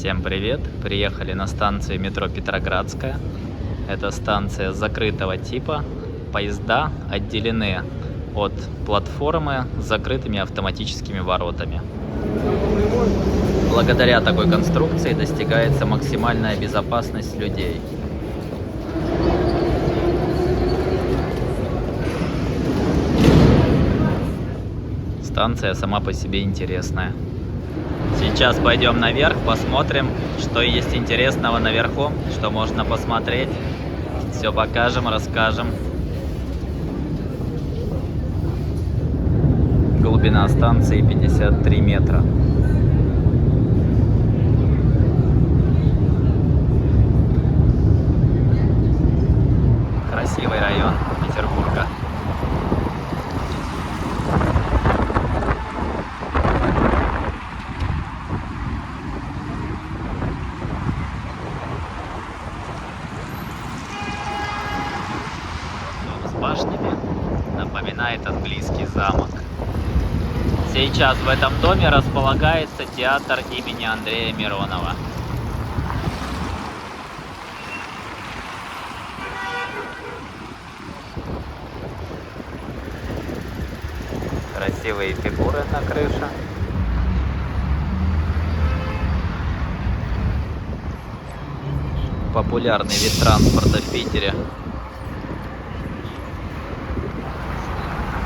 Всем привет! Приехали на станцию метро Петроградская. Это станция закрытого типа. Поезда отделены от платформы с закрытыми автоматическими воротами. Благодаря такой конструкции достигается максимальная безопасность людей. Станция сама по себе интересная. Сейчас пойдем наверх, посмотрим, что есть интересного наверху, что можно посмотреть. Все покажем, расскажем. Глубина станции 53 метра. Красивый район Петербурга. Дом с башнями напоминает английский замок. Сейчас в этом доме располагается театр имени Андрея Миронова. Красивые фигуры на крыше. Популярный вид транспорта в Питере.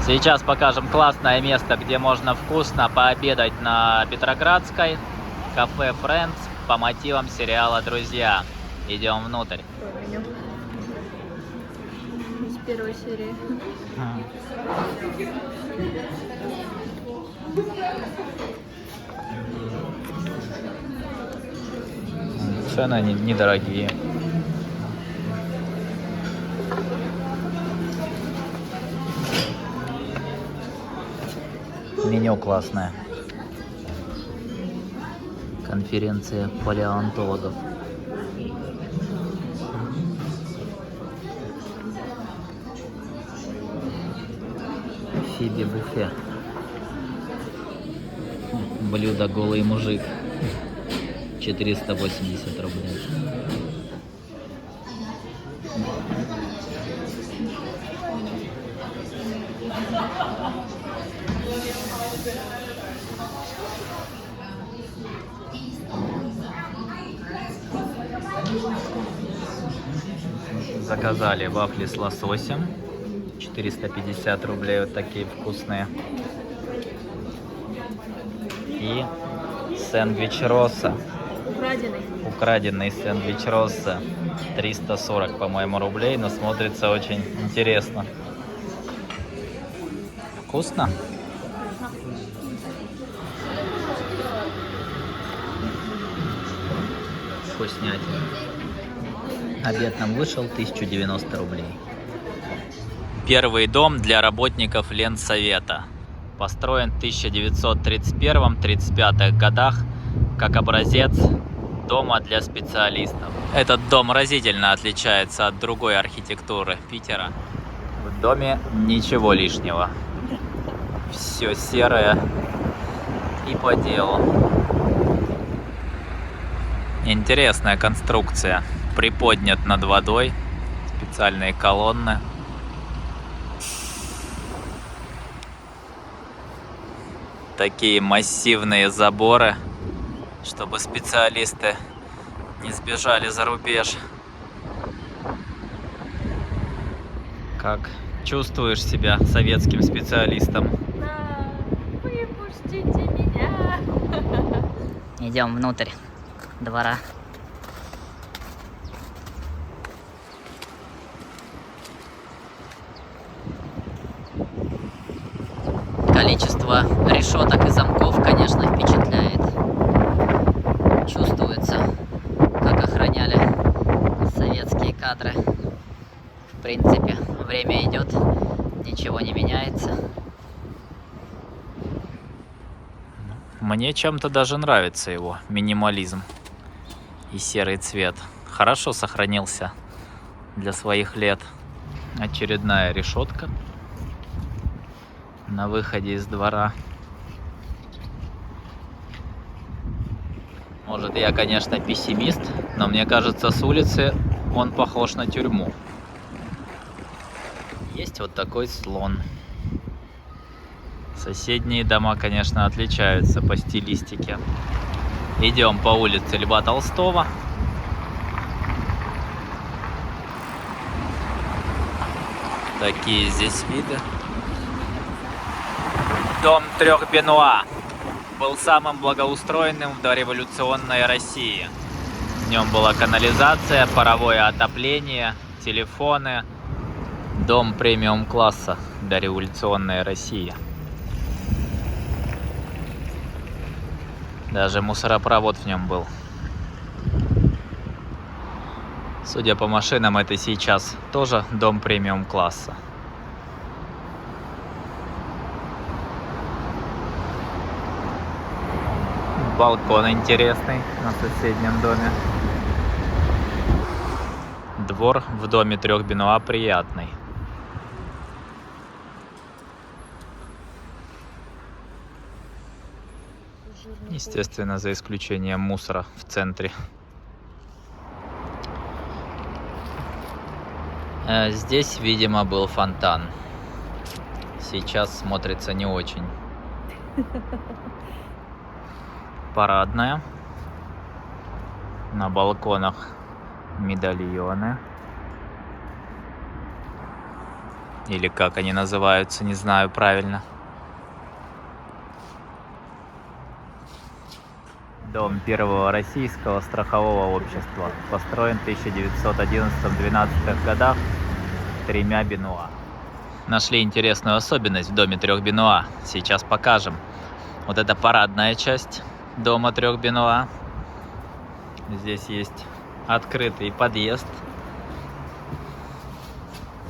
Сейчас покажем классное место, где можно вкусно пообедать на Петроградской. Кафе Friends по мотивам сериала «Друзья». Идем внутрь. Из первой серии. Цены недорогие. Меню классное. Конференция палеонтологов. Фиби-буфе. Блюдо «Голый мужик». 480 рублей. Заказали вафли с лососем. 450 рублей, вот такие вкусные. И сэндвич Росса. Украденный сэндвич Росса. 340, по-моему, рублей, но смотрится очень интересно. Вкусно? Вкуснятина. Обед нам вышел 1090 рублей. Первый дом для работников Ленсовета. Построен в 1931-35 годах как образец дома для специалистов. Этот дом разительно отличается от другой архитектуры Питера. В доме ничего лишнего. Все серое и по делу. Интересная конструкция. Приподнят над водой. Специальные колонны. Такие массивные заборы, чтобы специалисты не сбежали за рубеж. Как чувствуешь себя советским специалистом? Да, выпустите меня. Идем внутрь двора. Количество решеток и замков, конечно, впечатляет. Чувствуется, как охраняли советские кадры. В принципе, время идет, ничего не меняется. Мне чем-то даже нравится его минимализм и серый цвет. Хорошо сохранился для своих лет. Очередная решетка на выходе из двора. Может, я, конечно, пессимист, но мне кажется, с улицы он похож на тюрьму. Есть вот такой слон. Соседние дома, конечно, отличаются по стилистике. Идем по улице Льва Толстого. Такие здесь виды. Дом трех Бенуа был самым благоустроенным в дореволюционной России. В нем была канализация, паровое отопление, телефоны. Дом премиум класса дореволюционной России. Даже мусоропровод в нем был. Судя по машинам, это сейчас тоже дом премиум класса. Балкон интересный на соседнем доме. Двор в доме трех Бенуа приятный. Естественно, за исключением мусора в центре. Здесь, видимо, был фонтан. Сейчас смотрится не очень. Парадная. На балконах медальоны. Или как они называются, не знаю правильно. Дом первого российского страхового общества. Построен в 1911-12 годах тремя Бенуа. Нашли интересную особенность в доме трех Бенуа. Сейчас покажем. Вот это парадная часть дома трех Бенуа. Здесь есть открытый подъезд.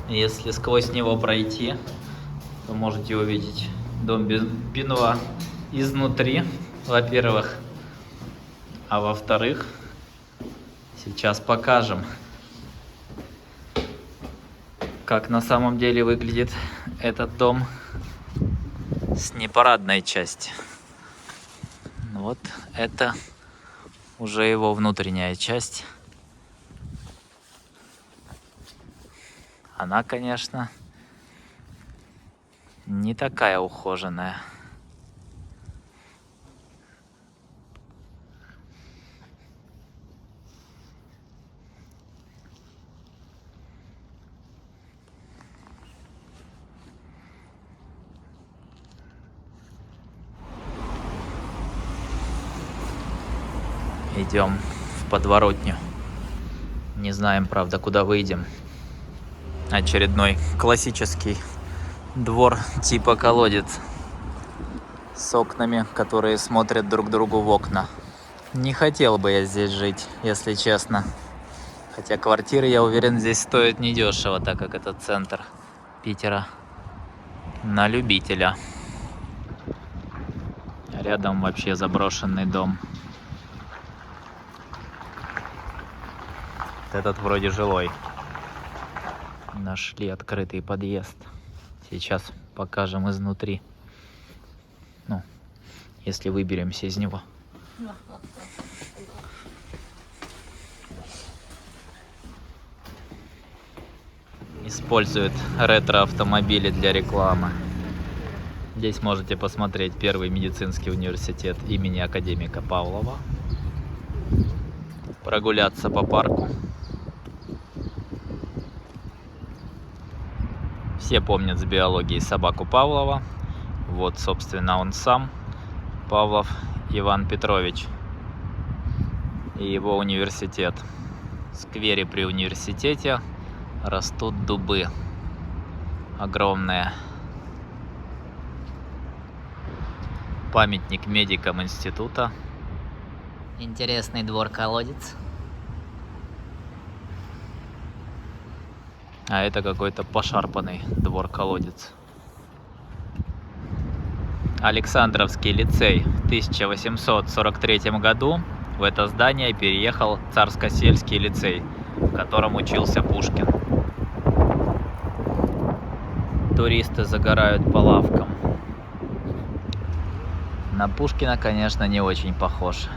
Если сквозь него пройти, то можете увидеть дом Бенуа изнутри, во-первых. А во-вторых, сейчас покажем, как на самом деле выглядит этот дом с непарадной части. Вот это уже его внутренняя часть. Она, конечно, не такая ухоженная. Идем в подворотню. Не знаем, правда, куда выйдем. Очередной классический двор типа колодец с окнами, которые смотрят друг другу в окна. Не хотел бы я здесь жить, если честно. Хотя квартиры, я уверен, здесь стоят недешево, так как это центр Питера. На любителя. Рядом вообще заброшенный дом. Этот вроде жилой. Нашли открытый подъезд. Сейчас покажем изнутри. Ну, если выберемся из него. Используют ретро-автомобили для рекламы. Здесь можете посмотреть первый медицинский университет имени академика Павлова. Прогуляться по парку. Все помнят с биологии собаку Павлова. Вот, собственно, он сам, Павлов Иван Петрович, и его университет. В сквере при университете растут дубы огромные. Памятник медикам института. Интересный двор-колодец. А это какой-то пошарпанный двор-колодец. Александровский лицей. В 1843 году в это здание переехал Царско-сельский лицей, в котором учился Пушкин. Туристы загорают по лавкам. На Пушкина, конечно, не очень похож.